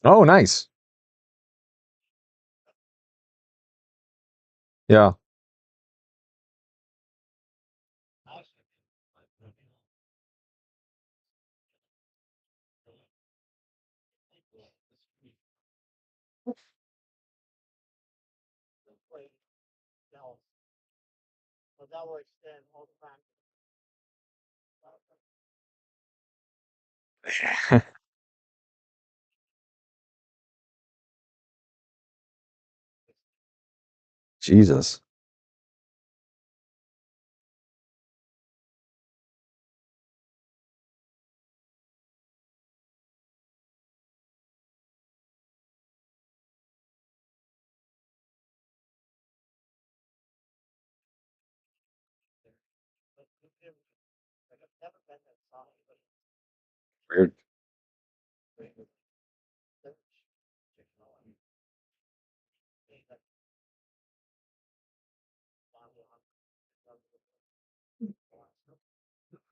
Oh, nice. Yeah. Jesus. Weird.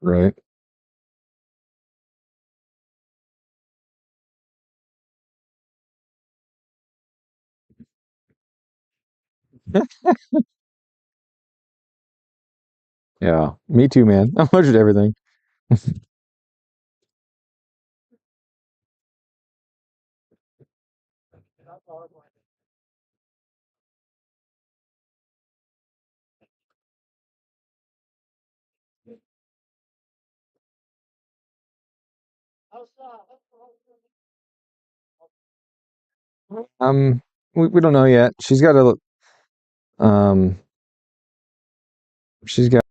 Right. Yeah. Me too, man. I'm allergic to everything. Um, we don't know yet. Um, she's got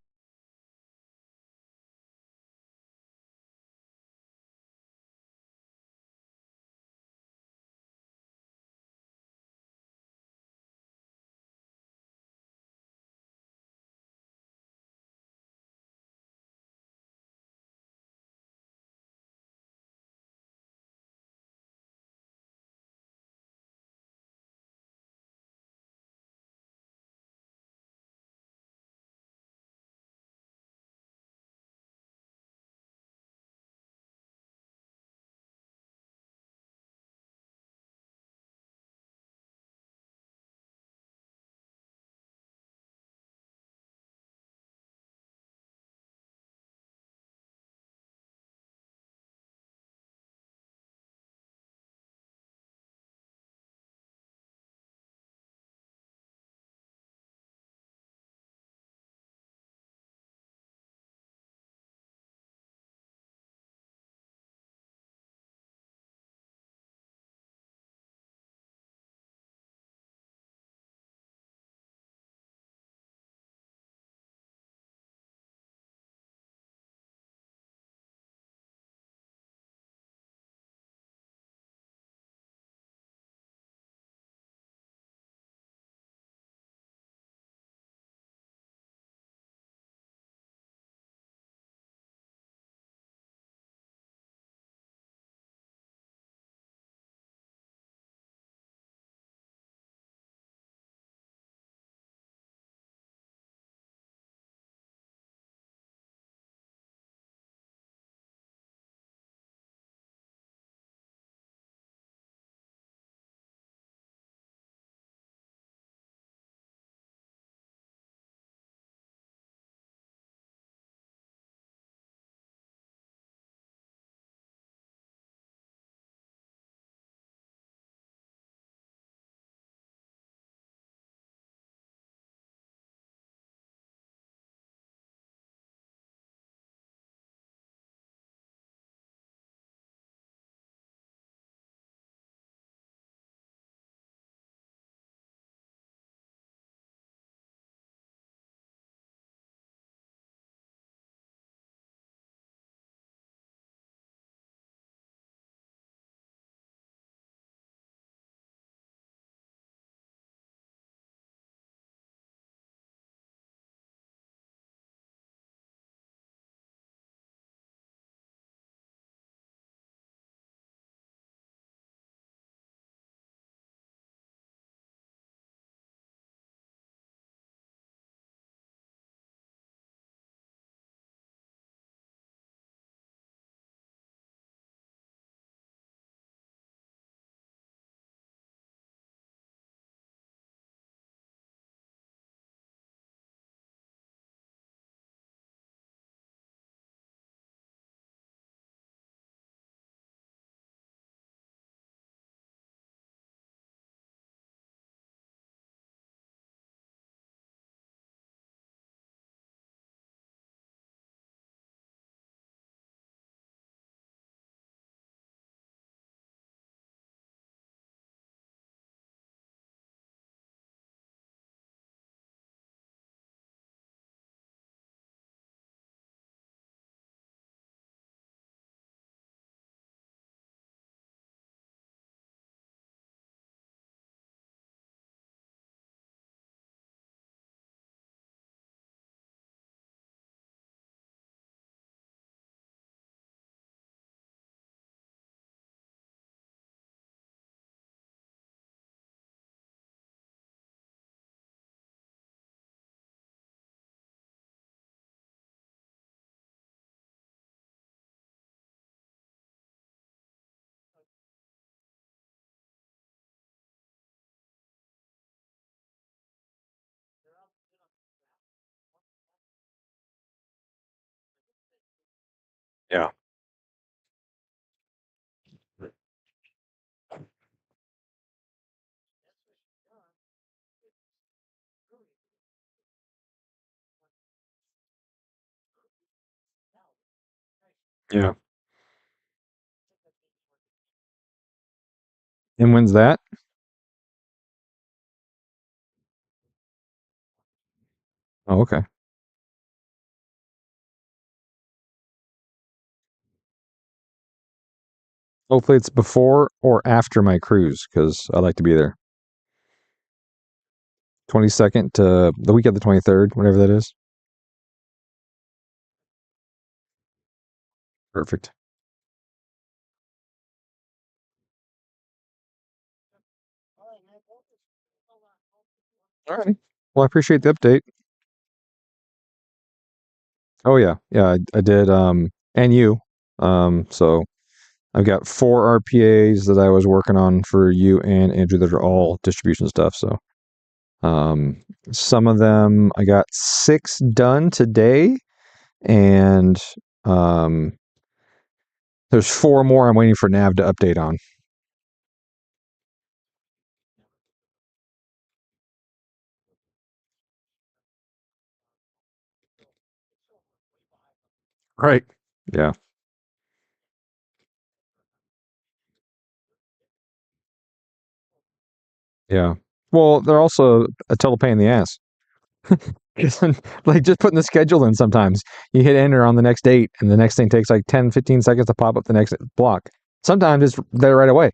Yeah. And when's that? Oh, okay. Hopefully it's before or after my cruise because I like to be there. 22nd to the week of the 23rd, whatever that is. Perfect. All right. Well, I appreciate the update. Oh yeah, yeah, I did. And you. So I've got 4 RPAs that I was working on for you and Andrew that are all distribution stuff. So um, some of them I got 6 done today, and um, there's 4 more I'm waiting for Nav to update on. Right. Yeah. Yeah. Well, they're also a total pain in the ass. 'Cause, like just putting the schedule in sometimes. You hit enter on the next date and the next thing takes like 10, 15 seconds to pop up the next block. Sometimes it's there right away.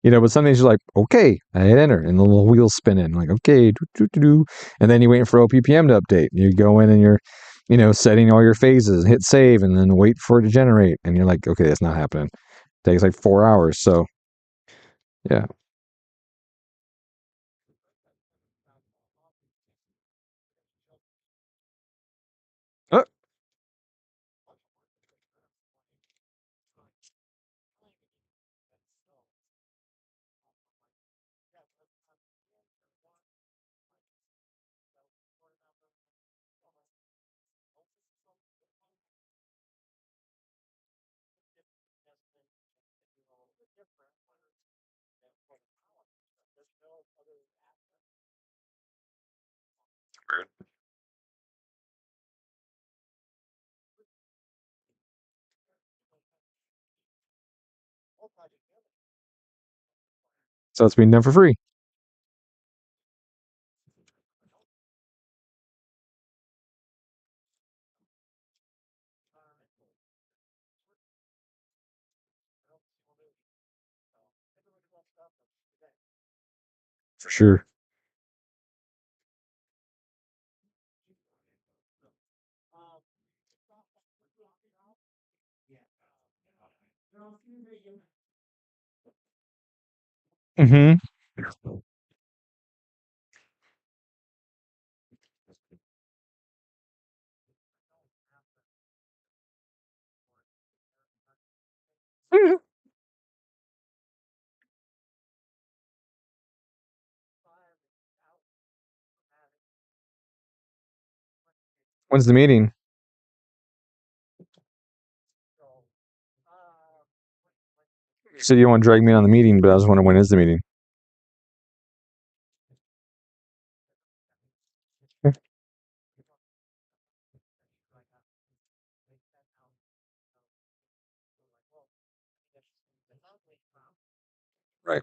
But some days you're like, okay, I hit enter and the little wheels spinning. Like, okay, doo, doo, doo, doo. And then you're waiting for OPPM to update. You go in and you're, setting all your phases, hit save, and then wait for it to generate. And you're like, okay, that's not happening. Takes like 4 hours. So yeah. Oh, so it's being done for free. For sure. Mm-hmm. When's the meeting? So you don't want to drag me on the meeting, but I was wondering when is the meeting? Right.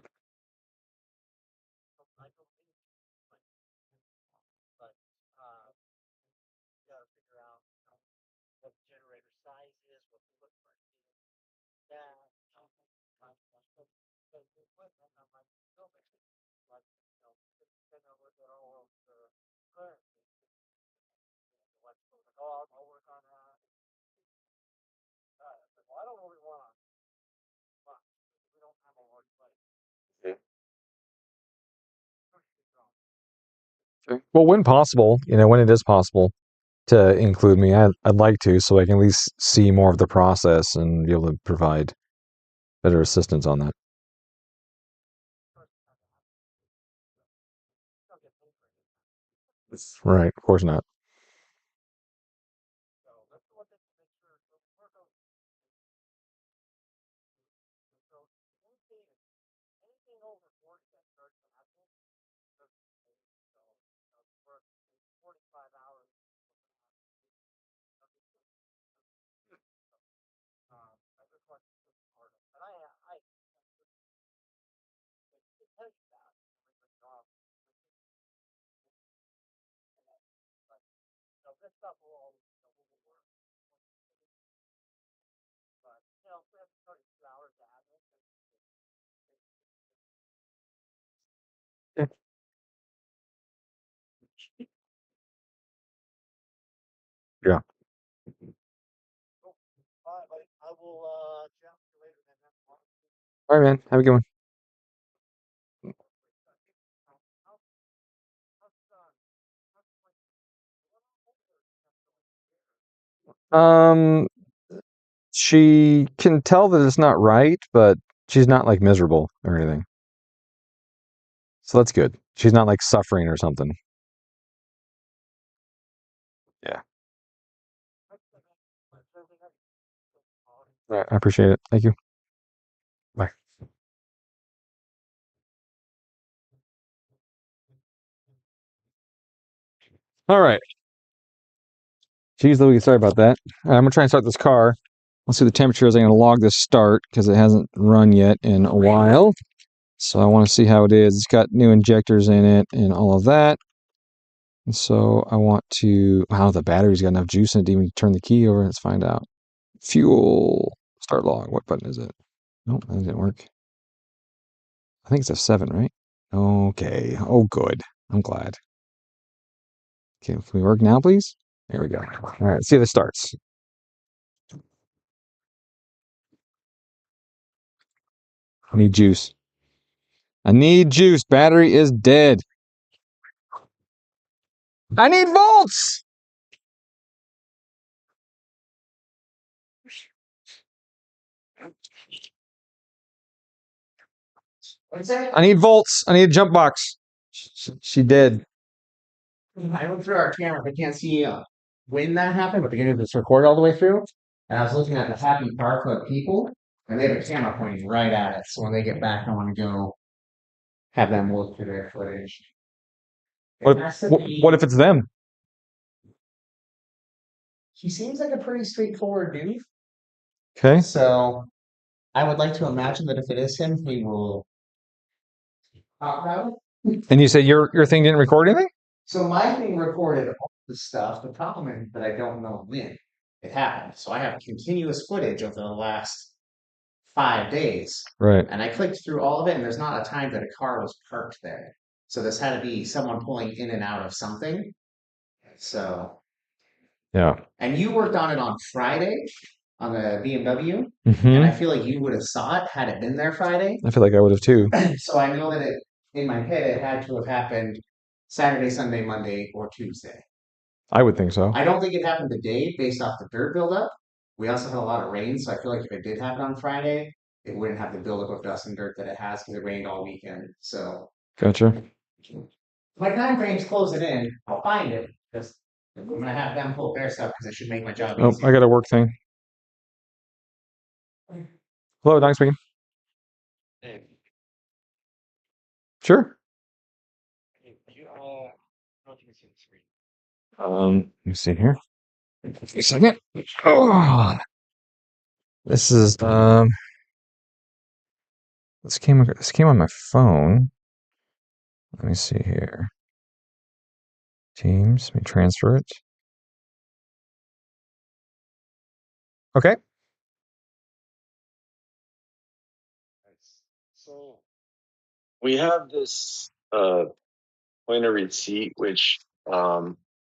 Okay. Well, when possible, when it is possible to include me, I'd like to, so I can at least see more of the process and be able to provide better assistance on that. Right. Of course not. Yeah. All right, man. Have a good one. Um, she can tell that it's not right, but she's not like miserable or anything. So that's good. She's not like suffering or something. Yeah. All right. I appreciate it. Thank you. Bye. All right. Jeez Louise, sorry about that. I'm gonna try and start this car. Let's see the temperature is. I'm gonna log this start because it hasn't run yet in a while. So I want to see how it is. It's got new injectors in it and all of that. And so I want to. Wow, the battery's got enough juice in it to even turn the key over. Let's find out. Fuel start log. What button is it? Nope, that didn't work. I think it's F7, right? Okay. Oh, good. I'm glad. Okay, can we work now, please? There we go. All right, let's see if it starts. I need juice. I need juice. Battery is dead. I need volts. I need volts. I need a jump box. She did. I went through our camera. I can't see when that happened, but beginning of this record all the way through. And I was looking at the Happy Car Club people, and they have a camera pointing right at it. So when they get back, I want to go have them look through their footage. What if it's them? He seems like a pretty straightforward dude. Okay. So I would like to imagine that if it is him, he will talk about it. And you said your thing didn't record anything? So my thing recorded all the stuff. The problem is that I don't know when it happened. So I have continuous footage of the last 5 days. Right. And I clicked through all of it, and there's not a time that a car was parked there. So this had to be someone pulling in and out of something. So, Yeah. and you worked on it on Friday on the BMW, and I Mm-hmm. feel like you would have saw it had it been there Friday. I feel like I would have too. So I know that it, in my head, it had to have happened Saturday, Sunday, Monday, or Tuesday. I would think so. I don't think it happened today based off the dirt buildup. We also had a lot of rain, so I feel like if it did happen on Friday, it wouldn't have the buildup of dust and dirt that it has because it rained all weekend. So Gotcha. my time frame's closing in. I'll find it because I'm gonna have them pull their stuff because it should make my job Oh, easier. I got a work thing. Hello, Doc speaking. Sure. Let me see here. A second. Oh, this is this came on my phone. Let me see here. Teams. Let me transfer it. Okay. So we have this pointer receipt, which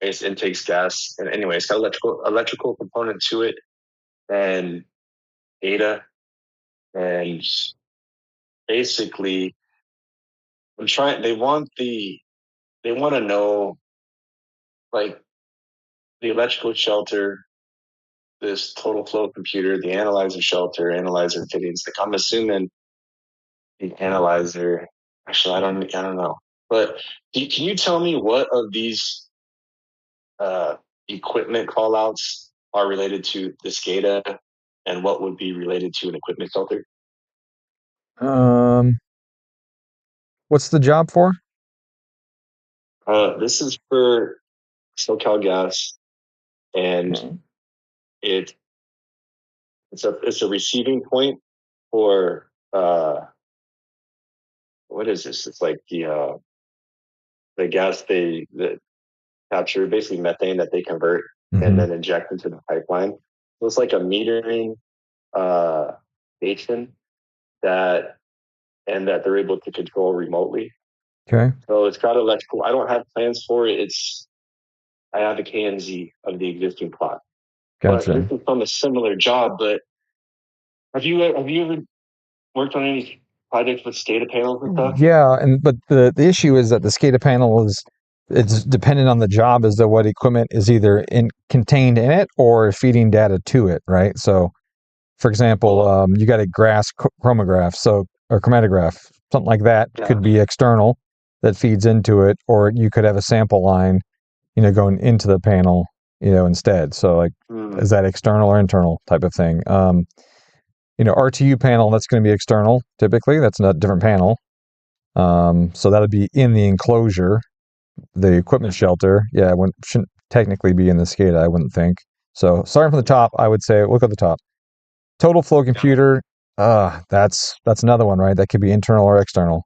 is intakes gas, and anyway, it's got electrical component to it, and data, and basically, I'm trying. They want to know like the electrical shelter, this total flow computer, the analyzer shelter, analyzer fittings. Like I'm assuming the analyzer. Actually, I don't know. But can you tell me what of these uh, equipment callouts are related to the SCADA and what would be related to an equipment filter? Um, what's the job for? This is for SoCal Gas, and Okay. it it's a receiving point for what is this? It's like the gas they that capture basically methane that they convert and Mhm. then inject into the pipeline. So it's like a metering station that they're able to control remotely. Okay. So it's got electrical. I don't have plans for it. I have a KNZ of the existing plot, but this Gotcha. is from a similar job. But have you ever worked on any projects with SCADA panels and stuff? Yeah, but the issue is that the SCADA panel it's dependent on the job as to what equipment is either contained in it or feeding data to it, right? So, for example, Well, you got a grass chromatograph, or chromatograph, something like that yeah. could be external that feeds into it, or you could have a sample line, going into the panel, instead. So, like, Hmm. is that external or internal type of thing? RTU panel, that's going to be external typically. That's a different panel. So that'll be in the enclosure, the equipment shelter. Yeah, shouldn't technically be in the SCADA, I wouldn't think. So starting from the top, I would say look at the top. Total flow computer. That's another one, right? That could be internal or external.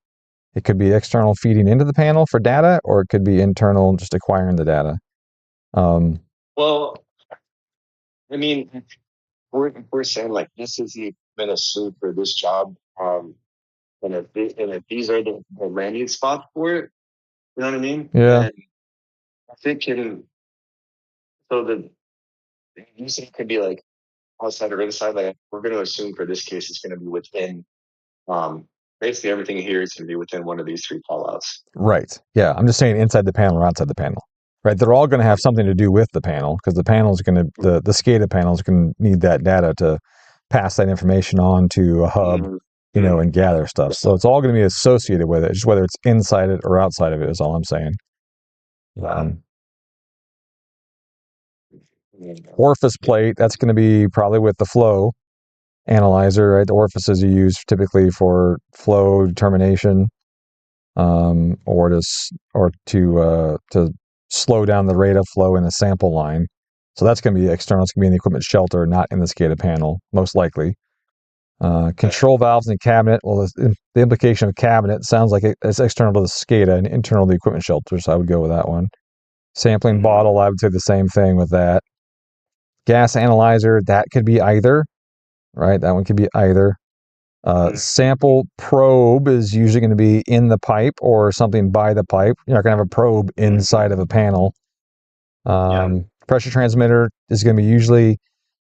It could be external feeding into the panel for data, or it could be internal just acquiring the data. Um, Well, I mean, we're saying like this is the equipment assumed for this job. And if these are the landing spots for it, you know what I mean? yeah, Then I think so you say it could be like outside or inside. Like we're going to assume for this case, it's going to be within, um, basically everything here is going to be within one of these three callouts. right. Yeah, I'm just saying inside the panel or outside the panel. Right, they're all going to have something to do with the panel because the panel is going to the SCADA panel is going to need that data to pass that information on to a hub, Mm-hmm. and gather stuff. So it's all going to be associated with it, just whether it's inside it or outside of it is all I'm saying. Um, Orifice plate, that's going to be probably with the flow analyzer, right? The orifices you use typically for flow determination, or to slow down the rate of flow in a sample line. So that's going to be external. It's going to be in the equipment shelter, not in the SCADA panel, most likely. Control valves and cabinet. Well, the implication of cabinet sounds like it's external to the SCADA and internal to the equipment shelter, so I would go with that one. Sampling bottle, I would say the same thing with that. Gas analyzer, that could be either, right? That one could be either. Sample probe is usually going to be in the pipe or something by the pipe. You're not going to have a probe inside of a panel. Pressure transmitter is going to be usually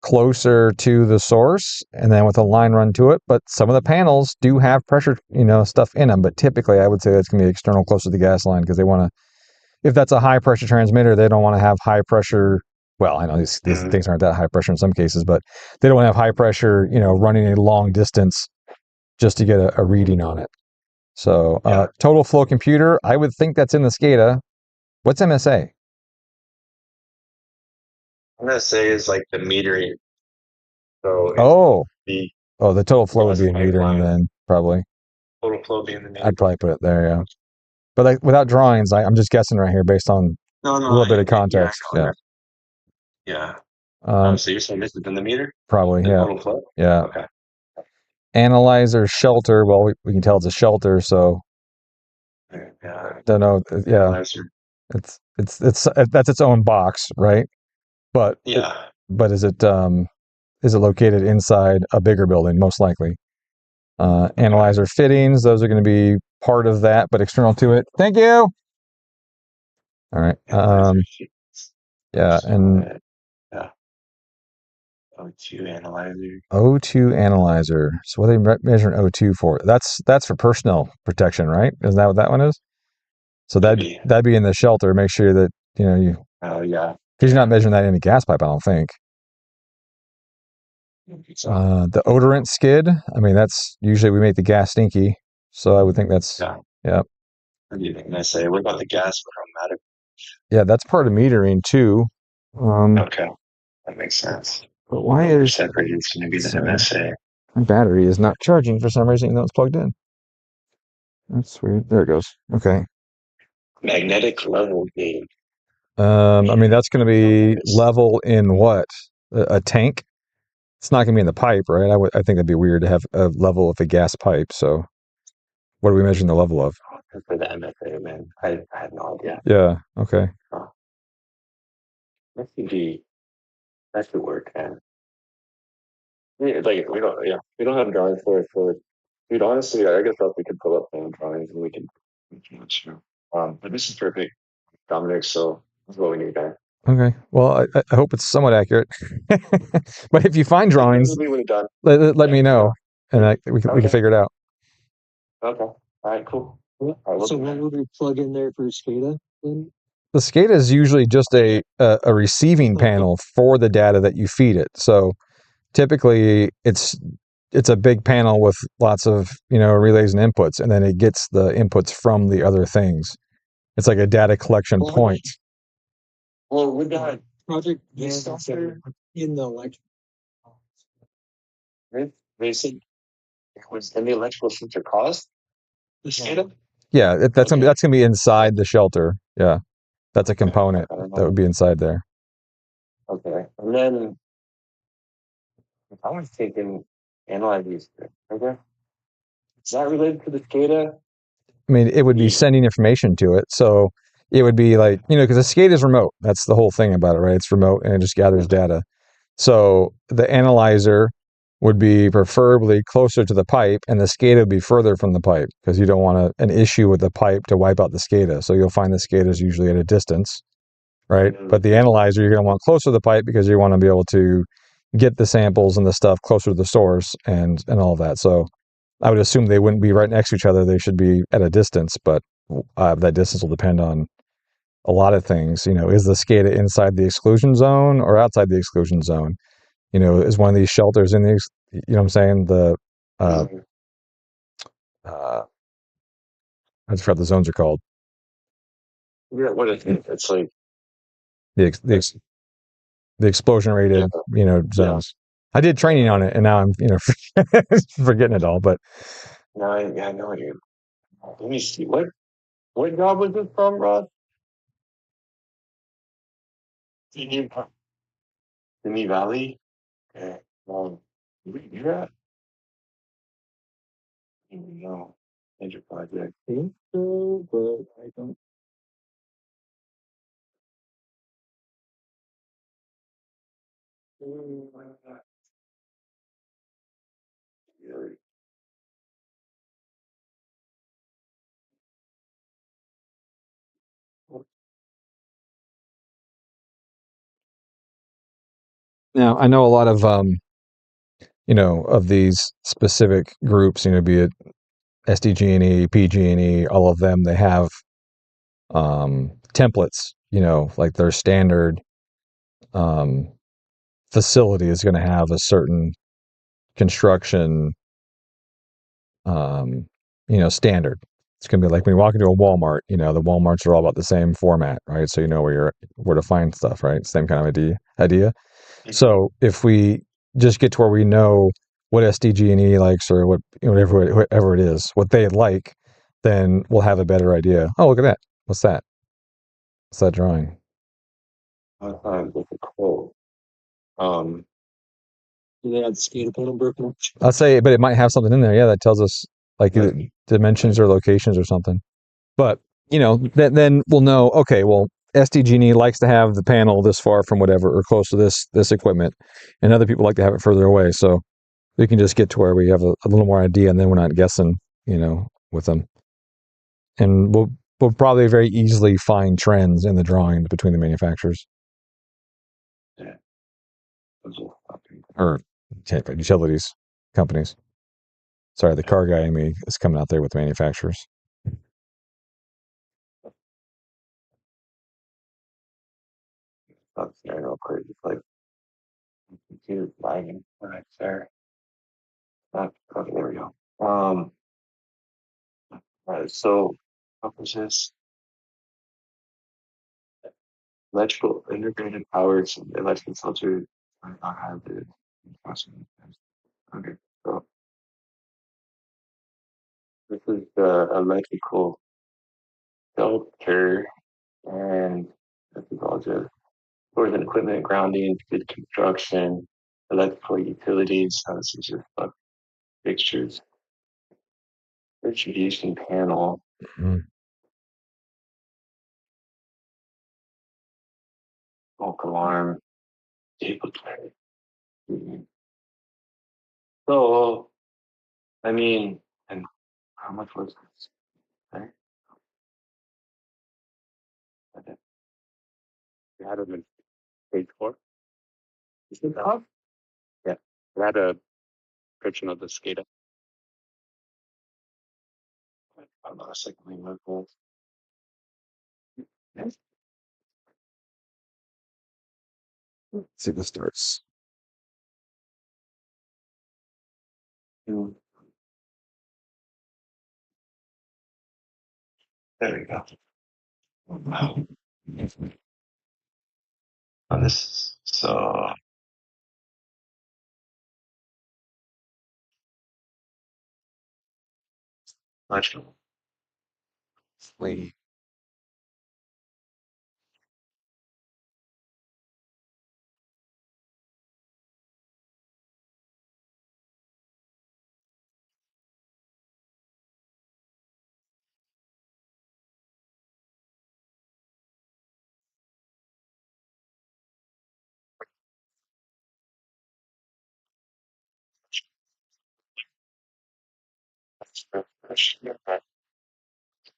closer to the source and then with a line run to it. But some of the panels do have pressure, stuff in them. But typically, I would say that's going to be external closer to the gas line because they want to, if that's a high pressure transmitter, they don't want to have high pressure. Well, I know these things aren't that high pressure in some cases, but they don't want to have high pressure, running a long distance just to get a reading on it. So total flow computer, I would think that's in the SCADA. What's MSA? MSA is like the metering. So Oh, the the total flow would gas be in metering pipeline, then, probably. total flow being the I'd meter. probably put it there, yeah. But without drawings, I'm just guessing right here based on No, a no, little bit of yeah, context. I know Yeah. that. Yeah. Um, So you're saying this is in the meter, Probably, the yeah. total flow? Yeah. Okay. Analyzer shelter. Well, we can tell it's a shelter, so Yeah. don't know. Yeah, Analyzer. it's that's its own box, right? But Yeah. but is it located inside a bigger building? Most likely. Analyzer fittings, those are going to be part of that, but external to it. Thank you. All right. Analyzer sheets. Yeah, and Yeah. O2 analyzer. O2 analyzer. So what are they measuring O2 for? That's for personnel protection, right? Isn't that what that one is? So Maybe. that'd be in the shelter. Make sure that you Oh, yeah. because you're not measuring that in a gas pipe. I don't think. So, The odorant skid. I mean, that's usually we make the gas stinky, so I would think that's yeah. yeah. What do you think? And I say, what about the gas chromatic? Yeah, that's part of metering too. Okay. That makes sense. But why They're is separated. It's going to be the MSA. my battery is not charging for some reason, even though it's plugged in? That's weird. There it goes. Okay. Magnetic level gain. I mean, that's going to be level in what? A tank? It's not going to be in the pipe, right? I think that'd be weird to have a level of a gas pipe. So, what are we measuring the level of? For the MSA, man. I had no idea. Yeah. Okay. Oh, That could be, that could work, man. Yeah, like we don't have drawings for it. Dude, honestly, I guess we could pull up some drawings and we can let you know. But this is perfect, Dominic. So that's what we need, man. Okay. Well, I hope it's somewhat accurate. But if you find drawings, We would have done. let Yeah. me know, and we can Okay. figure it out. Okay. All right. Cool. Yeah. All right, So what would we plug in there for SCADA then? The SCADA is usually just a receiving panel for the data that you feed it. So typically, it's a big panel with lots of relays and inputs, and then it gets the inputs from the other things. It's like a data collection point. Well, with that Project this software, in the electric. they said it was in the electrical filter cost. The SCADA. Yeah, that's Okay. gonna be inside the shelter. Yeah, that's a component I don't that would know. be inside there. Okay. And then if I was taking analyze these, okay. Is that related to the SCADA? I mean, it would be Yeah. sending information to it. So it would be like, because the SCADA is remote. That's the whole thing about it, right? It's remote and it just gathers data. So the analyzer would be preferably closer to the pipe, and the SCADA would be further from the pipe because you don't want an issue with the pipe to wipe out the SCADA. So you'll find the SCADA is usually at a distance, right? But the analyzer you're going to want closer to the pipe because you want to be able to get the samples and the stuff closer to the source and all of that. So I would assume they wouldn't be right next to each other. They should be at a distance, but that distance will depend on a lot of things. Is the SCADA inside the exclusion zone or outside the exclusion zone? Is one of these shelters in the, what I'm saying? The, uh, I forgot the zones are called. Yeah, what is it? It's like The explosion rated, zones. I did training on it, and now I'm, forgetting it all. But no, I know you. Let me see. What job was this from, Rod? Sydney Valley. Okay. Did we do that? No. Major project. I think so, but I don't. now I know a lot of, of these specific groups, be it SDG&E, PG&E, all of them, they have templates, like their standard facility is going to have a certain construction, standard. It's going to be like when you walk into a Walmart, the Walmarts are all about the same format, right? So you know where to find stuff, right? Same kind of idea. So if we just get to where we know what SDG&E likes or whatever it is, what they like, then we'll have a better idea. Oh, look at that. What's that? What's that drawing? With a quote. Do they have the SCADA panel broken up? I'll say, but it might have something in there. Yeah, that tells us like dimensions or locations or something. But then we'll know. Okay, well, SDG&E likes to have the panel this far from whatever or close to this equipment, and other people like to have it further away. So we can just get to where we have a little more idea, and then we're not guessing, with them. And we'll probably very easily find trends in the drawings between the manufacturers. Yeah. Or utilities companies. Sorry, the car guy in me is coming out there with manufacturers. That's there real quick. It's like computer lagging right there. Okay, there we go. All right, so what was this? Electrical integrated power electrical filter. I have the okay. So this is the electrical filter, and this is all just stores and equipment, grounding, good construction, electrical utilities. This is just fixtures, distribution panel. Mm. smoke alarm, table tray. So, I mean, and how much was this? Right? Okay. We had it in page 4. Is it up? Yeah. We had a description of the SCADA. I'm not a second remove that. Yes. Let's see if this starts. Mm. There we go. Wow. Oh, this is so much. Wait.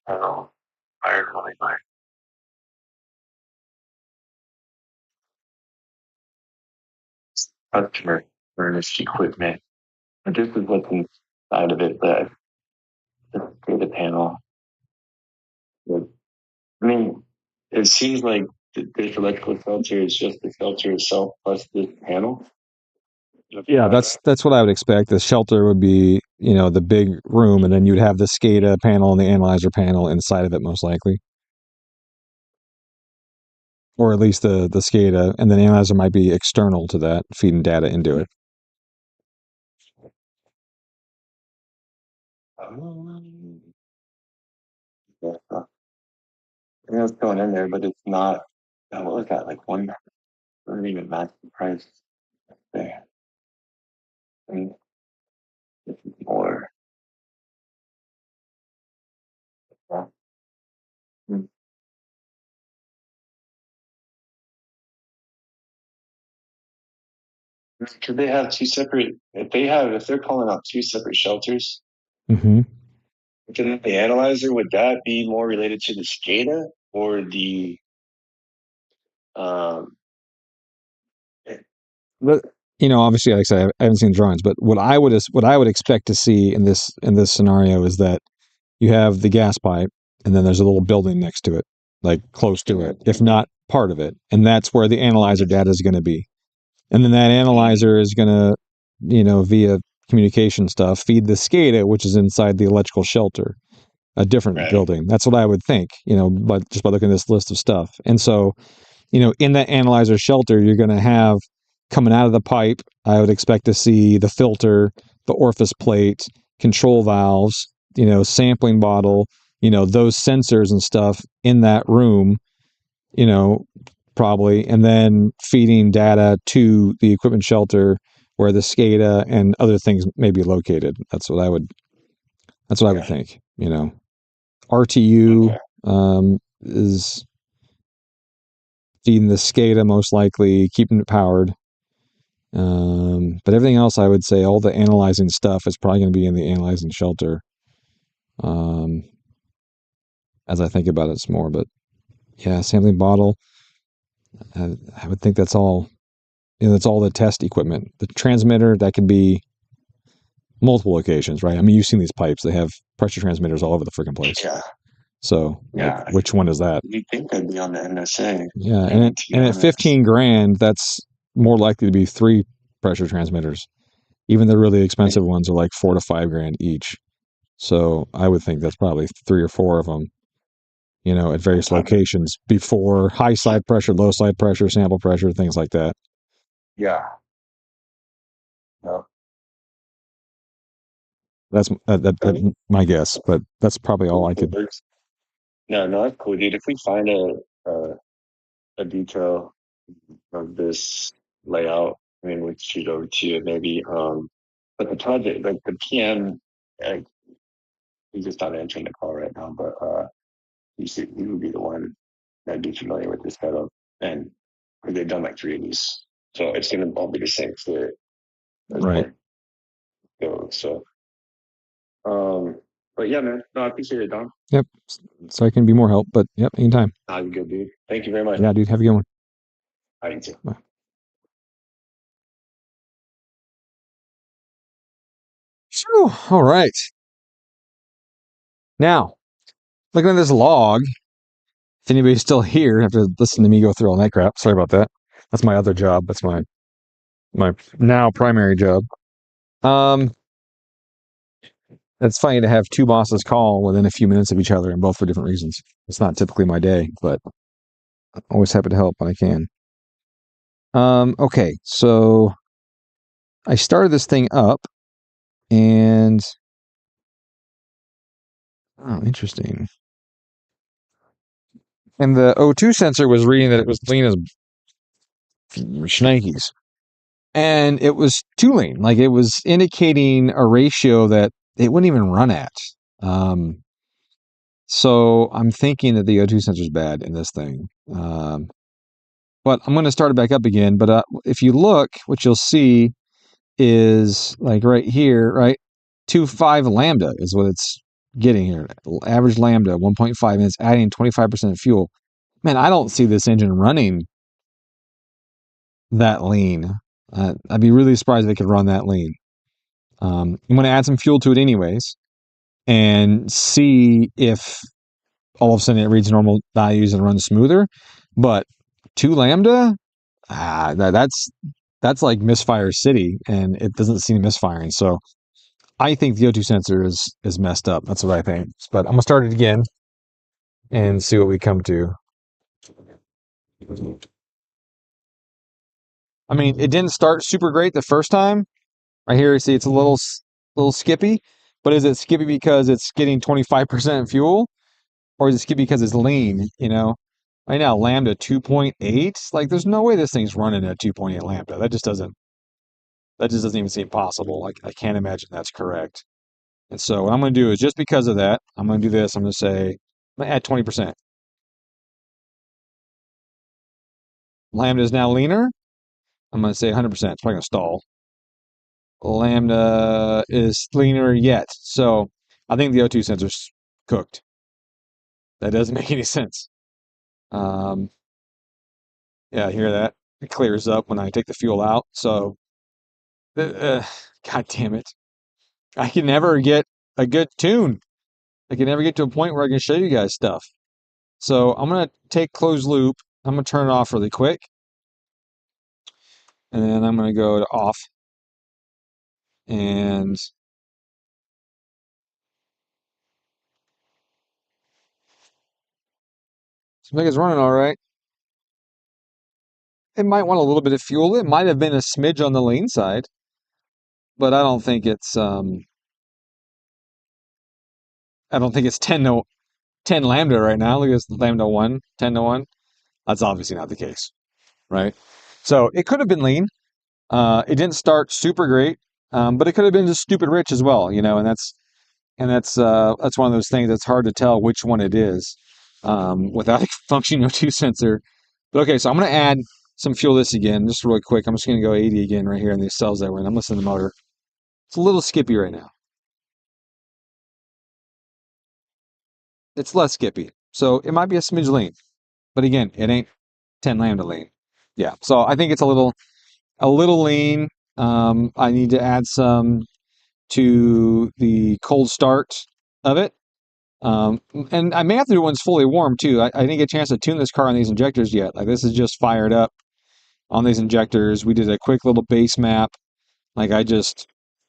Oh, iron really high. Customer furnished equipment. And this is what's inside of it, but the panel. But, I mean, it seems like this electrical filter is just the filter itself plus this panel. Yeah, that's what I would expect. The shelter would be, the big room, and then you'd have the SCADA panel and the analyzer panel inside of it, most likely, or at least the SCADA, and then the analyzer might be external to that, feeding data into it. Yeah, I know it's going in there, but it's not. What was that? Like one? Doesn't even match the price there. I mean, this is more. Yeah. Hmm. Could they have two separate? If they're calling out two separate shelters, Mm-hmm. then the analyzer would that be more related to the SCADA or the um? But obviously, like I said, I haven't seen drawings, but what I would expect to see in this scenario is that you have the gas pipe, and then there's a little building next to it, like close to it, if not part of it, and that's where the analyzer data is going to be. And then that analyzer is going to, via communication stuff, feed the SCADA, which is inside the electrical shelter, a different Right. building. That's what I would think, but just by looking at this list of stuff. And so, in that analyzer shelter, you're going to have coming out of the pipe, I would expect to see the filter, the orifice plate, control valves, sampling bottle, those sensors and stuff in that room, you know, probably, and then feeding data to the equipment shelter where the SCADA and other things may be located. That's what I would think. RTU is feeding the SCADA most likely, keeping it powered. But everything else, I would say, all the analyzing stuff is probably going to be in the analyzing shelter. As I think about it some more, but yeah, sampling bottle. I would think that's all. That's all the test equipment. The transmitter, that can be multiple locations, right? I mean, you've seen these pipes; they have pressure transmitters all over the freaking place. Yeah. So, Yeah. which one is that? You think that'd be on the NSA? Yeah, I mean, and at 15 grand, that's more likely to be 3 pressure transmitters. Even the really expensive ones are like 4 to 5 grand each. So I would think that's probably 3 or 4 of them, at various locations before high side pressure, low side pressure, sample pressure, things like that. Yeah. No. That's my guess, but that's probably all I could. No, that's cool, dude. If we find a detail of this layout, I mean, we could shoot over to you maybe. But the project, like the PM, uh, he's just not answering the call right now. But he would be the one that'd be familiar with this setup and because they've done like 3 of these. So it's going to all be the same fluid. Right. So, but yeah, man, no, I appreciate it, Don. Yep. So I can be more help, but yep, anytime. You're good, dude. Thank you very much. Yeah, dude. Have a good one. I you too. Bye. Phew. All right. Now, looking at this log, if anybody's still here, have to listen to me go through all that crap. Sorry about that. That's my other job. That's my now primary job. It's funny to have two bosses call within a few minutes of each other, and both for different reasons. It's not typically my day, but I'm always happy to help when I can. Okay, so I started this thing up, and oh, interesting. And the O2 sensor was reading that it was lean as shnikes. And it was too lean. Like it was indicating a ratio that it wouldn't even run at. So I'm thinking that the O2 sensor is bad in this thing. But I'm going to start it back up again. But if you look, what you'll see is like right here, right? 2.5 lambda is what it's getting here. Average lambda 1.5, and it's adding 25% fuel. Man, I don't see this engine running that lean. I'd be really surprised if it could run that lean. I'm going to add some fuel to it anyways and see if all of a sudden it reads normal values and runs smoother. But 2 lambda, that's like misfire city, and it doesn't seem misfiring. So I think the O2 sensor is messed up. That's what I think. But I'm gonna start it again and see what we come to. I mean, it didn't start super great the first time. Right here, you see it's a little skippy. But is it skippy because it's getting 25% fuel, or is it skippy because it's lean? You know, right now lambda 2.8. Like, there's no way this thing's running at 2.8 lambda. That just doesn't even seem possible. Like, I can't imagine that's correct. And so what I'm going to do is, just because of that, I'm going to do this. I'm going to say, I'm going to add 20%. Lambda is now leaner. I'm going to say 100%. It's probably going to stall. Lambda is leaner yet. So I think the O2 sensor's cooked. That doesn't make any sense. Yeah, I hear that. It clears up when I take the fuel out. So, God damn it. I can never get a good tune. I can never get to a point where I can show you guys stuff. So I'm going to take closed loop. I'm going to turn it off really quick. And then I'm going to go to off. And seems like it's running all right. It might want a little bit of fuel. It might have been a smidge on the lean side, but I don't think it's 10 lambda right now. Look at this, lambda 1, 10 to 1. That's obviously not the case, right? So it could have been lean. It didn't start super great, but it could have been just stupid rich as well, you know. And that's one of those things that's hard to tell which one it is without a functioning O2 sensor. But okay, so I'm going to add some fuel to this again, just really quick. I'm just going to go 80 again right here in these cells that we're in. I'm listening to the motor. It's a little skippy right now. It's less skippy, so it might be a smidge lean, but again, it ain't 10 lambda lean. Yeah, so I think it's a little lean. I need to add some to the cold start of it. And I may have to do one's fully warm too. I didn't get a chance to tune this car on these injectors yet. Like, this is just fired up on these injectors. We did a quick little base map. Like, I just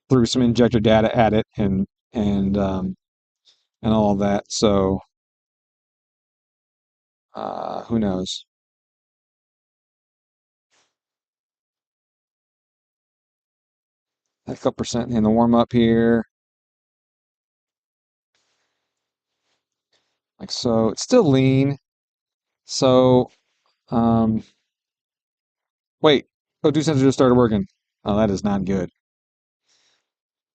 threw some injector data at it and all of that. So who knows? A couple percent in the warm up here. Like so. It's still lean. So wait. O2 sensor just started working. Oh, that is not good.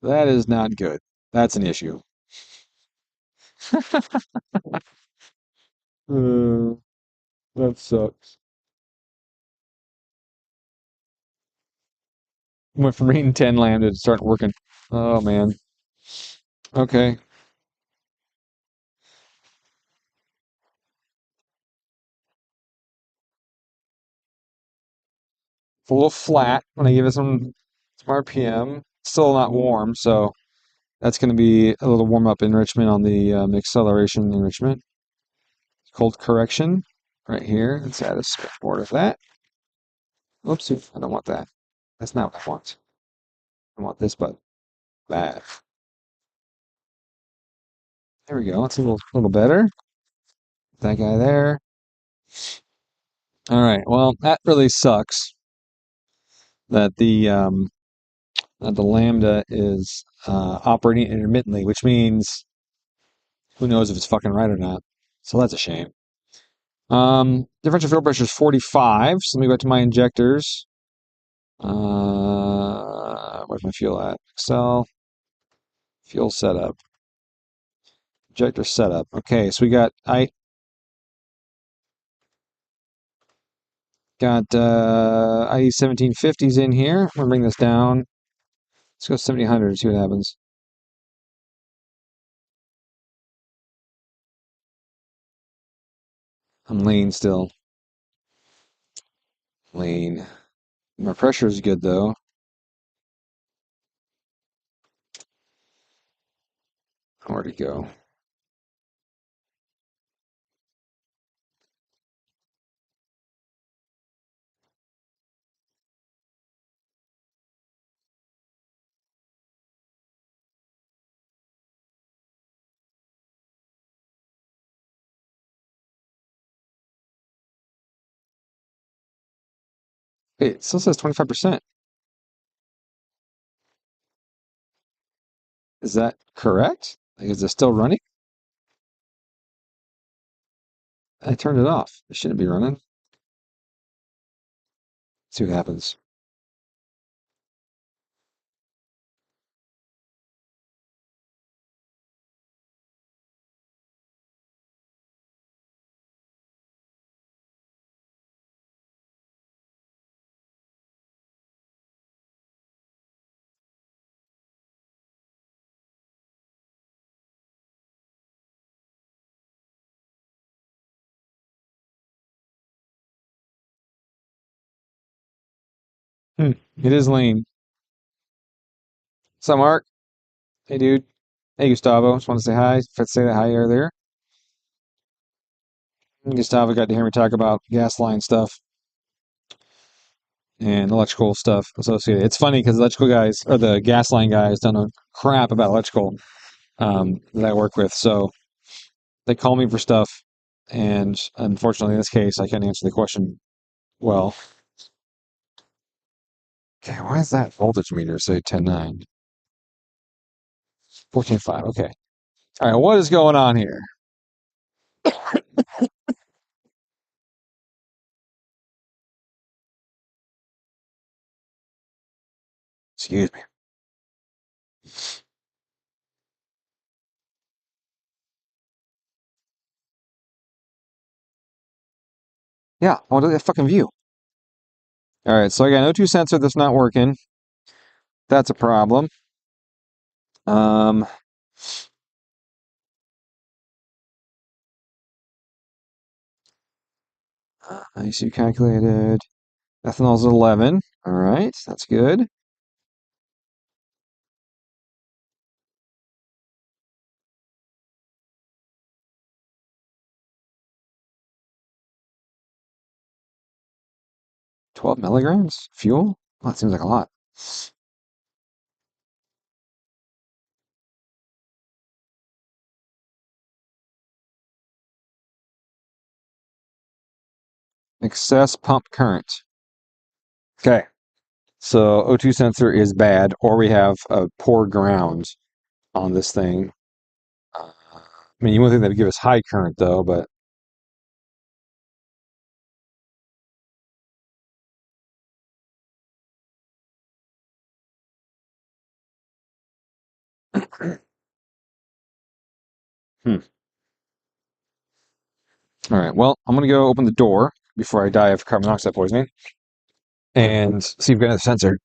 That is not good. That's an issue. Uh, that sucks. Went from reading 10 lambda to start working. Oh man. Okay. It's a little flat when I give it some RPM. Still not warm, so that's going to be a little warm up enrichment on the acceleration enrichment. Cold correction right here. Let's add a springboard of that. Oops, I don't want that. That's not what I want. I want this button. That. There we go. That's a little better. That guy there. All right. Well, that really sucks. That the lambda is operating intermittently, which means who knows if it's fucking right or not. So that's a shame. Differential fuel pressure is 45. So let me go back to my injectors. Where's my fuel at? Excel. Fuel setup. Injector setup. Okay, so we got ID1750s in here. I'm gonna bring this down. Let's go 70-100 and see what happens. I'm lean still. Lean. My pressure is good though. Where'd it go? Hey, it still says 25%. Is that correct? Like, is it still running? I turned it off. It shouldn't be running. See what happens. It is lean. What's up, Mark? Hey, dude. Hey, Gustavo. Just want to say hi. Say that hi earlier. Gustavo got to hear me talk about gas line stuff and electrical stuff associated. It's funny because electrical guys or the gas line guys don't know crap about electrical that I work with. So they call me for stuff, and unfortunately, in this case, I can't answer the question well. Okay, why is that voltage meter say 10.9? 14.5. Okay. All right, what is going on here? Excuse me. Yeah, I want to look at that fucking view. All right, so I got an O2 sensor that's not working. That's a problem. IC calculated. Ethanol's 11. All right, that's good. $12 milligrams fuel? Well, that seems like a lot. Excess pump current. Okay, so O2 sensor is bad, or we have a poor ground on this thing. I mean, you wouldn't think that would give us high current though, but hmm. All right. Well, I'm gonna go open the door before I die of carbon monoxide poisoning and see if we got a sensor.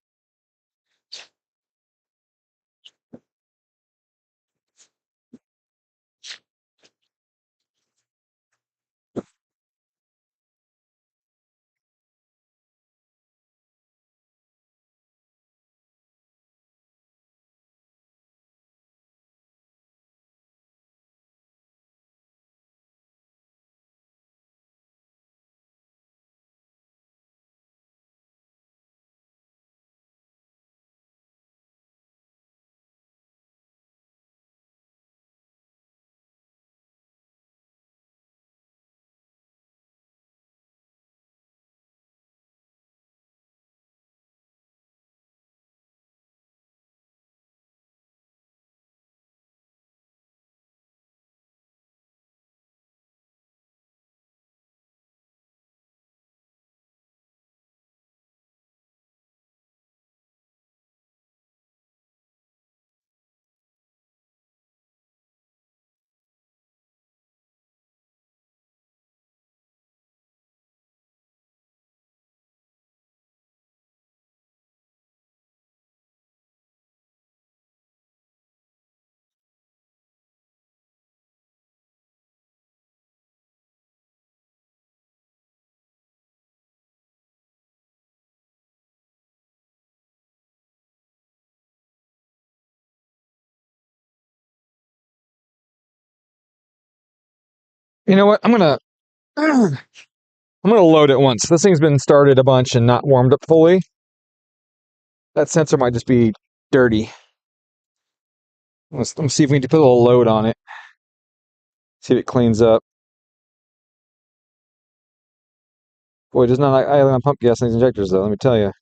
You know what? I'm gonna load it once. This thing's been started a bunch and not warmed up fully. That sensor might just be dirty. Let's see if we can put a little load on it. See if it cleans up. Boy, it does not like idling on pump gas in these injectors, though. Let me tell you.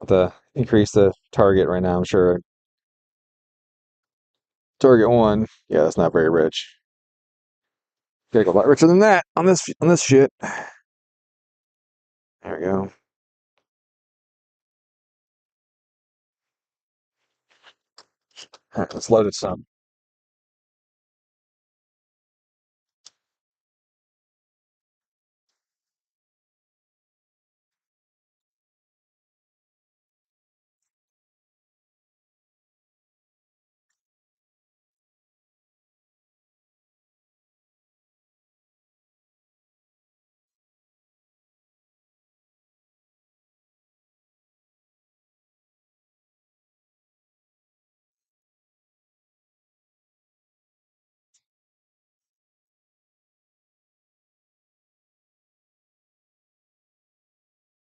To increase the target right now, I'm sure. Target 1. Yeah, that's not very rich. Gotta go a lot richer than that on this shit. There we go. All right, let's load it some.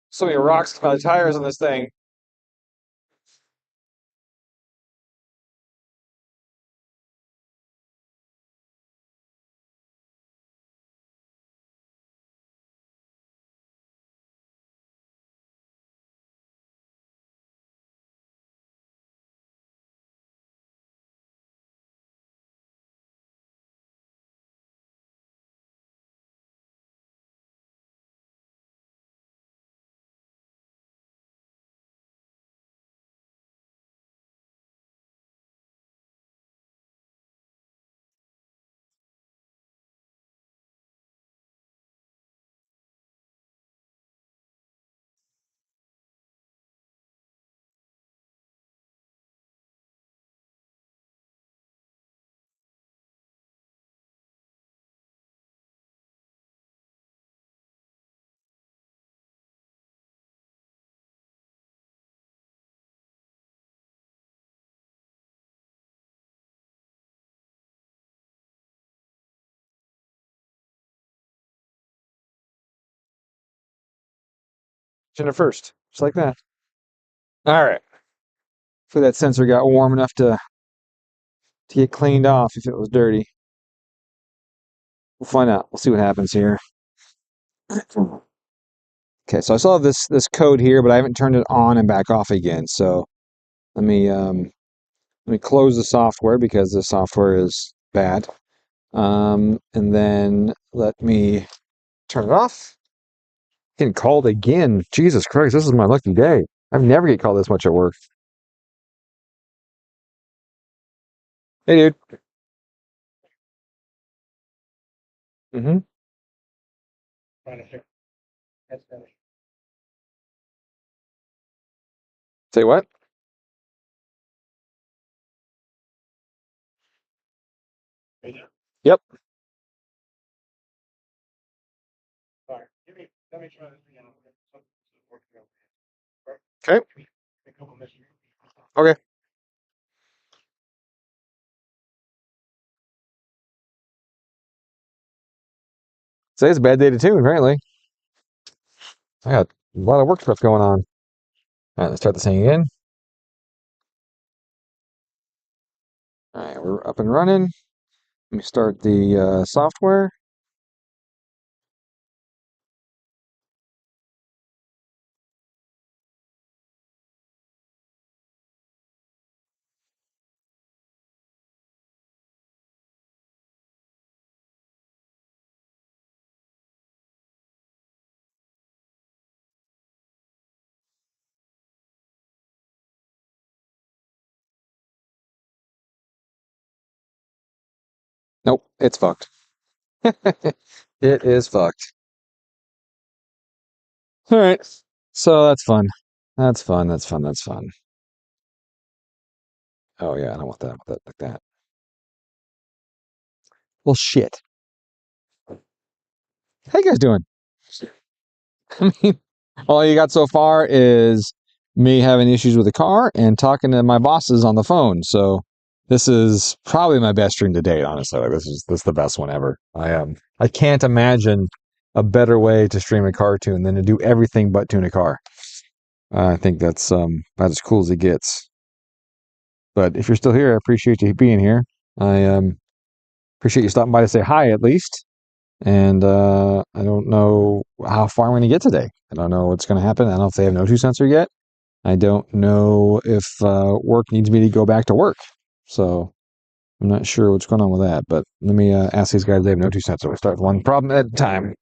So many rocks by the tires on this thing. Gender first, just like that. All right. So that sensor got warm enough to get cleaned off if it was dirty. We'll find out. We'll see what happens here. Okay, so I still have this code here, but I haven't turned it on and back off again. So let me close the software because the software is bad. And then let me turn it off. Getting called again. Jesus Christ, this is my lucky day. I never get called this much at work. Hey, dude. Mm-hmm. Say what? Yep. Okay. Okay. Today's a bad day to tune, apparently. I got a lot of work stuff going on. All right, let's start this thing again. All right, we're up and running. Let me start the software. Nope, it's fucked. It is fucked. All right, so that's fun. That's fun. That's fun. That's fun. Oh yeah, I don't want that. I want that like that. Well, shit. How you guys doing? I mean, all you got so far is me having issues with the car and talking to my bosses on the phone. So This is probably my best stream to date, honestly. Like this is the best one ever. I can't imagine a better way to stream a car tune than to do everything but tune a car. I think that's about as cool as it gets. But if you're still here, I appreciate you being here. I appreciate you stopping by to say hi at least. And I don't know how far I'm going to get today. I don't know what's going to happen. I don't know if they have no two sensor yet. I don't know if work needs me to go back to work. So I'm not sure what's going on with that. But let me ask these guys if they have no two sensor. We'll start with one problem at a time.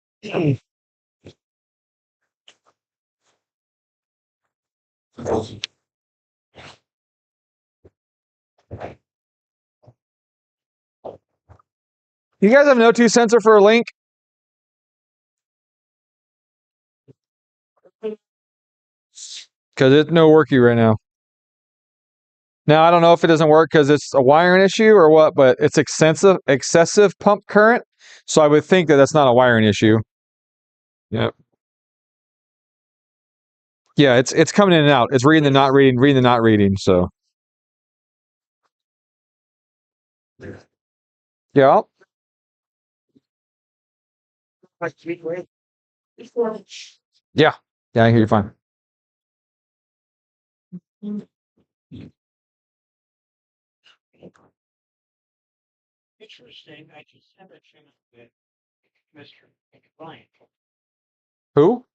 You guys have no two sensor for a link? Because it's no worky right now. Now, I don't know if it doesn't work because it's a wiring issue or what, but it's excessive pump current. So I would think that that's not a wiring issue. Yep. Yeah, it's coming in and out. It's reading the not reading, reading the not reading. So yeah. Yeah. Yeah, I hear you fine. Interesting. I just had a chat with Mr. Bryant. Who?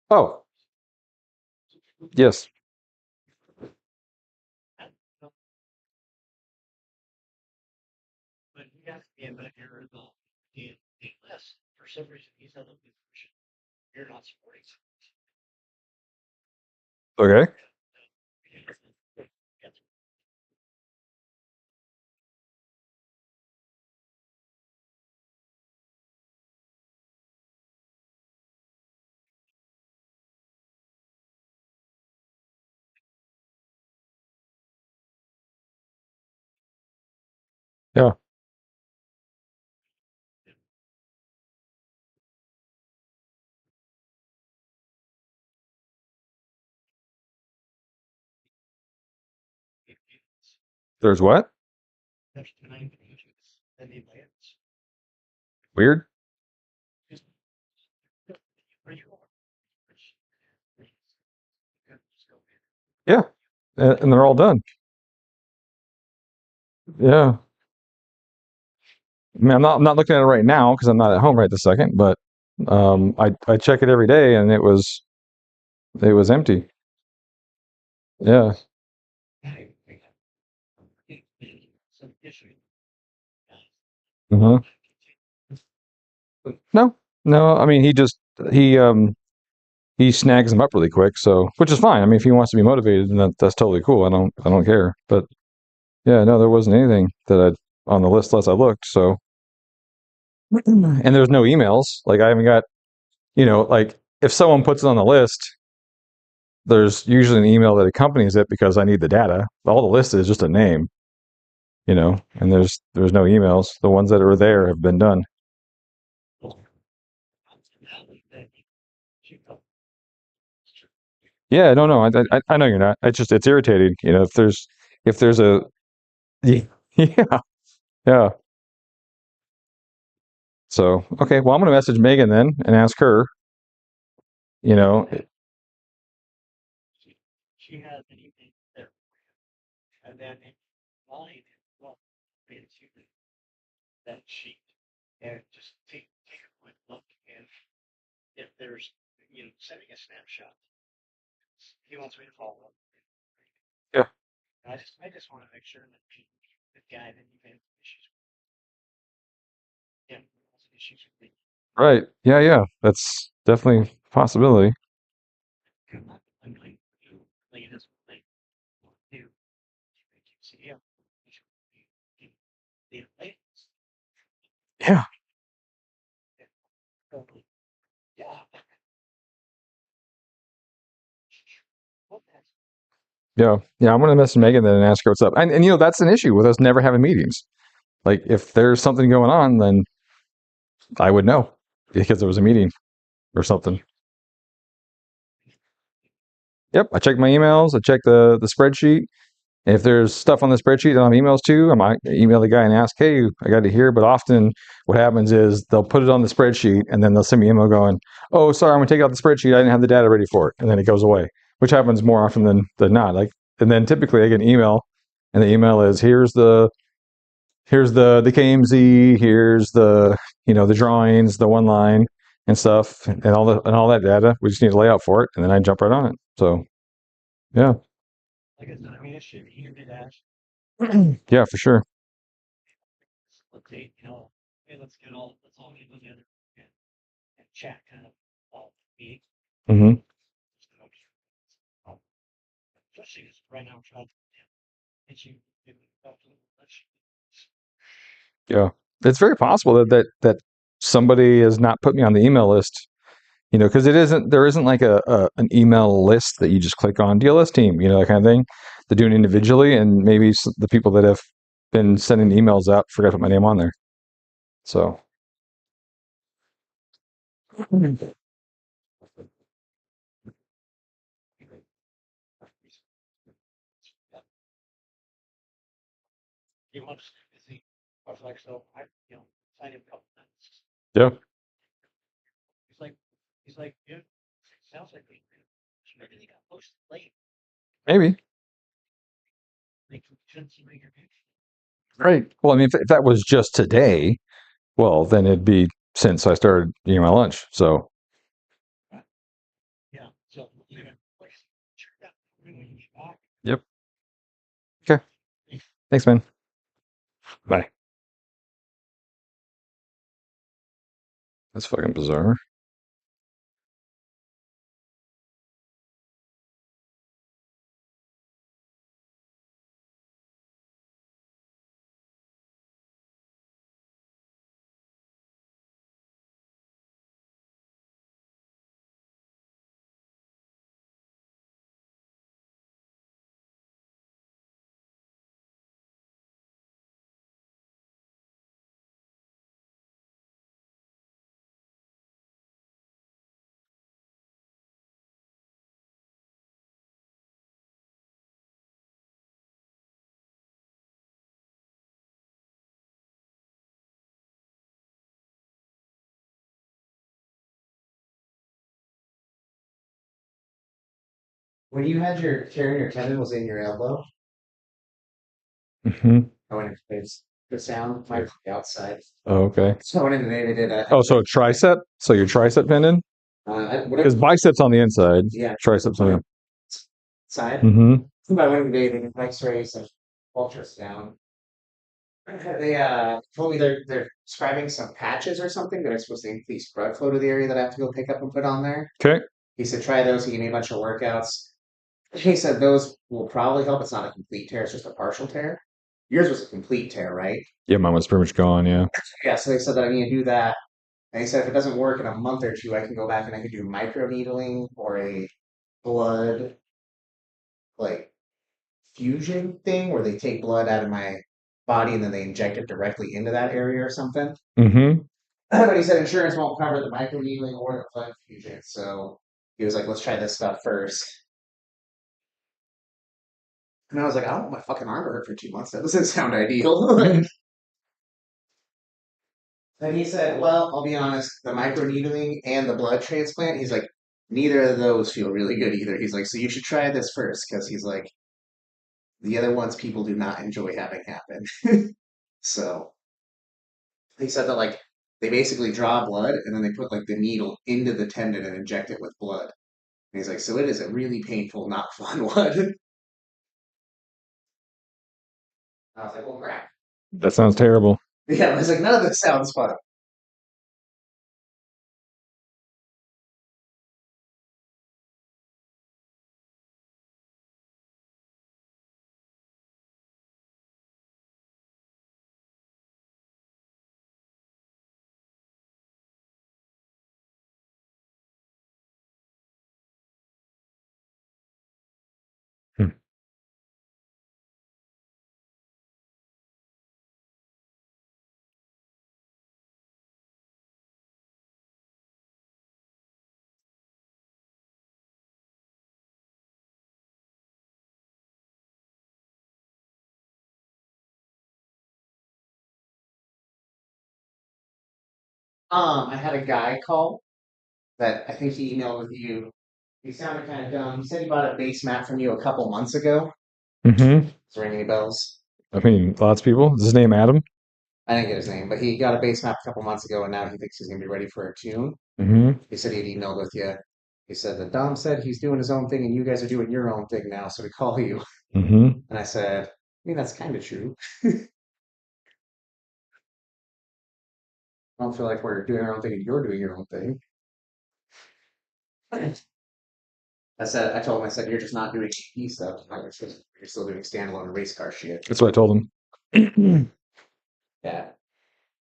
Oh. Yes. But he asked me about your the list. For some reason, he's not looking for you're not supporting. Okay. Yeah. There's what? Weird. Yeah. And they're all done. Yeah. I mean, I'm not looking at it right now because I'm not at home right this second, but I check it every day and it was empty. Yeah. Hmm. No, no. I mean, he he snags them up really quick, so which is fine. I mean, if he wants to be motivated, then that's totally cool. I don't care. But yeah, no, there wasn't anything that I on the list unless I looked. So and there's no emails. Like I haven't got, like if someone puts it on the list, there's usually an email that accompanies it because I need the data. All the list is just a name, and there's no emails. The ones that are there have been done. Yeah, no, I know you're not. It's irritating. If there's a yeah, yeah. So okay, well I'm gonna message Megan then and ask her. You know, She has anything there. And then line well, that sheet and just take a quick look and if there's sending a snapshot. He wants me to follow up. yeah, I just want to make sure that the guy that you've had issues with him has issues with me. right. Yeah. That's definitely a possibility. I'm like, he doesn't think do see him. Yeah, Yeah. yeah. I'm gonna message Megan then and ask her what's up. And that's an issue with us never having meetings. Like if there's something going on, then I would know because there was a meeting or something. Yep, I check my emails. I check the spreadsheet. If there's stuff on the spreadsheet that I'm emails to, I might email the guy and ask, hey, I got it here. But often what happens is they'll put it on the spreadsheet and then they'll send me an email going, oh, sorry, I'm going to take out the spreadsheet. I didn't have the data ready for it. And then it goes away, which happens more often than not. Like, and then typically I get an email and the email is, here's the KMZ, here's the, the drawings, the one line and stuff and all that data. We just need a layout for it. And then I jump right on it. So yeah. Like I said, I mean, it should be easy to ask. Yeah, for sure. Let's say, hey, let's all get together and chat kind of all meeting. Mm-hmm. Especially because right now, I'm trying to get you. Yeah, it's very possible that somebody has not put me on the email list. Because there isn't like an email list that you just click on DLS team, that kind of thing. They're doing it individually, and maybe the people that have been sending emails out forgot to put my name on there. So He wants to see. I was like, so I, signed him a couple times. yeah, He's like, dude, sounds like maybe they got posted late. maybe. They shouldn't see your picture. Right. Well, I mean, if that was just today, well, then it'd be since I started eating my lunch. So Yeah. So you know, check that when you get back. yep. Okay. Thanks, man. Bye. That's fucking bizarre. When you had your tearing your tendon was in your elbow, Mm-hmm. I went into the sound might be outside. Oh, okay. So I went in today. They did a Oh, so tricep? So your tricep tendon? Because biceps on the inside, yeah, triceps on the side. Mm-hmm. But I went in today. They did X-rays and ultrasound. They told me they're prescribing some patches or something that are supposed to increase blood flow to the area that I have to go pick up and put on there. Okay. He said try those. He gave me a bunch of workouts. He said those will probably help. It's not a complete tear; it's just a partial tear. Yours was a complete tear, right? Yeah, mine was pretty much gone. Yeah. Yeah. So they said that I need to do that. And he said if it doesn't work in a month or two, I can go back and I can do micro needling or a blood like fusion thing where they take blood out of my body and then they inject it directly into that area or something. Mm-hmm. But he said insurance won't cover the microneedling or the blood fusion. So he was like, let's try this stuff first. And I was like, I don't want my fucking arm to hurt for 2 months. That doesn't sound ideal. And he said, well, I'll be honest, the microneedling and the blood transplant, he's like, neither of those feel really good either. He's like, so you should try this first because he's like, the other ones people do not enjoy having happen. So he said that like they basically draw blood and then they put like the needle into the tendon and inject it with blood. And he's like, so it is a really painful, not fun one. I was like, well, crap. That sounds terrible. Yeah, I was like, none of this sounds fun. Hmm. I had a guy call that I think he emailed with you. He sounded kind of dumb. He said he bought a base mat from you a couple months ago. Mm-hmm. Does it ring any bells? I mean, lots of people. Is his name Adam? I didn't get his name, but he got a base map a couple months ago, and now he thinks he's gonna be ready for a tune. Mm-hmm. He said he'd emailed with you. He said that Dom said he's doing his own thing, and you guys are doing your own thing now, so we call you. Mm-hmm. And I said, I mean, that's kind of true. I don't feel like we're doing our own thing, and you're doing your own thing. I told him, I said, you're just not doing EP stuff. You're still doing standalone race car shit. That's what I told him. Yeah.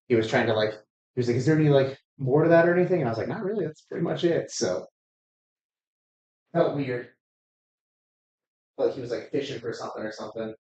He was trying to like, he was like, is there any like more to that or anything? And I was like, not really. That's pretty much it. So felt weird. Felt like he was like fishing for something or something.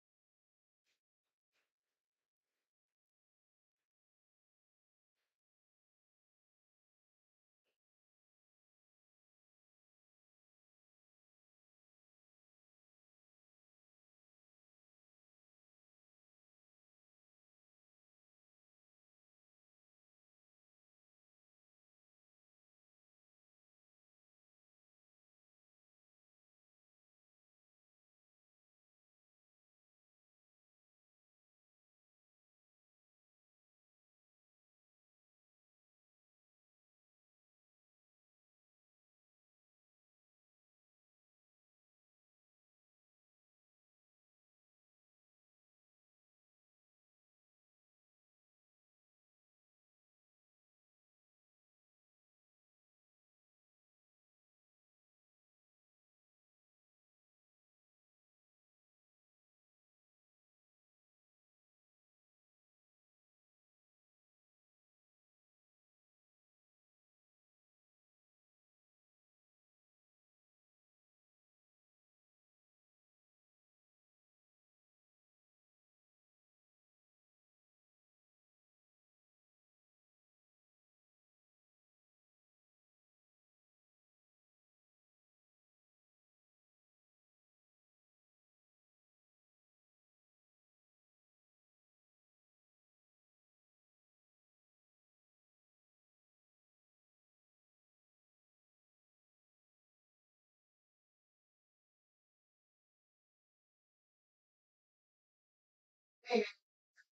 Hey,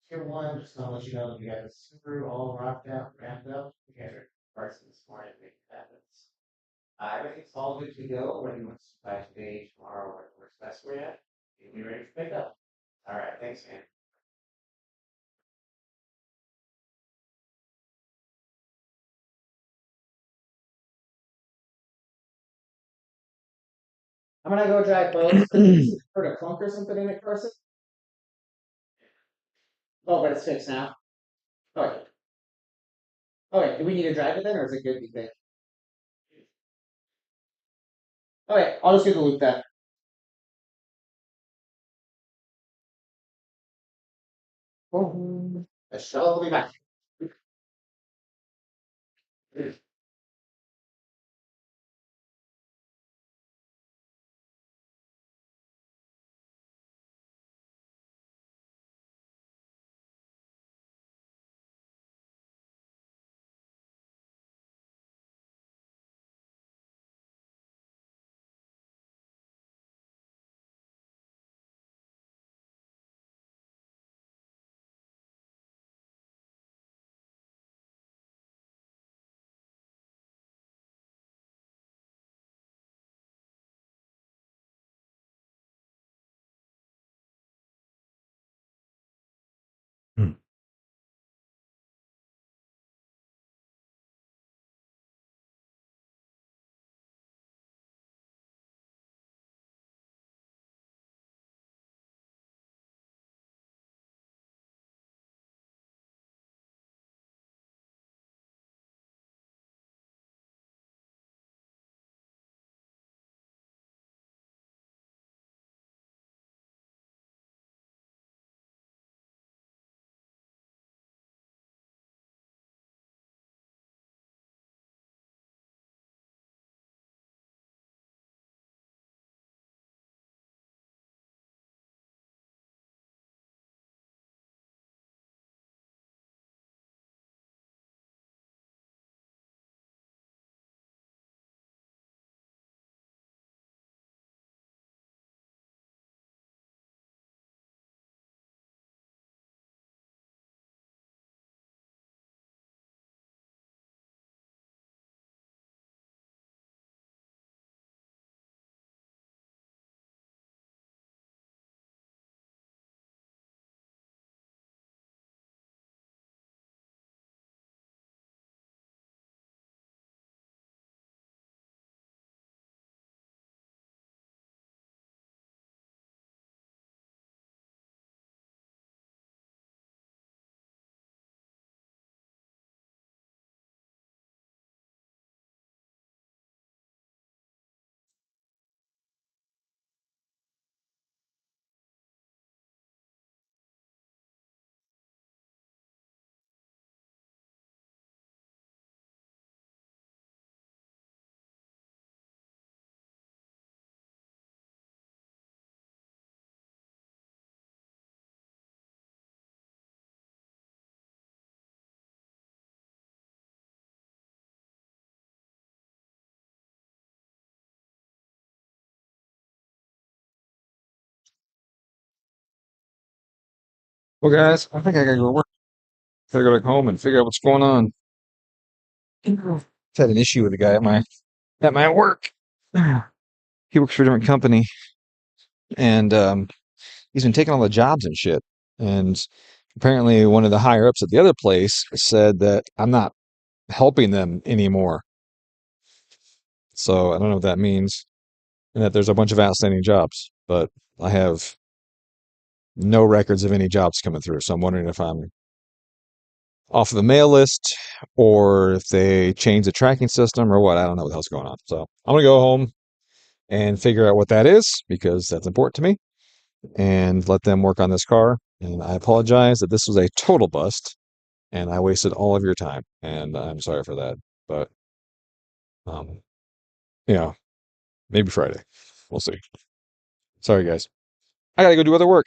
Tier 1, just gonna let you know that we got the Subaru all rocked out, wrapped up. We got your parts this morning to make it happen. Everything's all good to go. When you want to by today, tomorrow, whatever works best for you. You'll be ready for pickup. All right, thanks, man. I'm gonna go drive both. Heard a clunk or something in it, Carson? Oh, but it's fixed now. Okay. Okay, do we need to drive it then, or is it good, you think? Okay, I'll just do the loop then. I shall be back. Well, guys, I think I gotta go to work. Gotta go back home and figure out what's going on. I've had an issue with a guy at my work. He works for a different company, and he's been taking all the jobs and shit. And apparently, one of the higher ups at the other place said that I'm not helping them anymore. So I don't know what that means, and that there's a bunch of outstanding jobs, but I have no records of any jobs coming through. So I'm wondering if I'm off of the mail list or if they change the tracking system or what. I don't know what the hell's going on. So I'm gonna go home and figure out what that is because that's important to me and let them work on this car. And I apologize that this was a total bust and I wasted all of your time. And I'm sorry for that. But, um, you know, maybe Friday. We'll see. Sorry, guys. I gotta go do other work.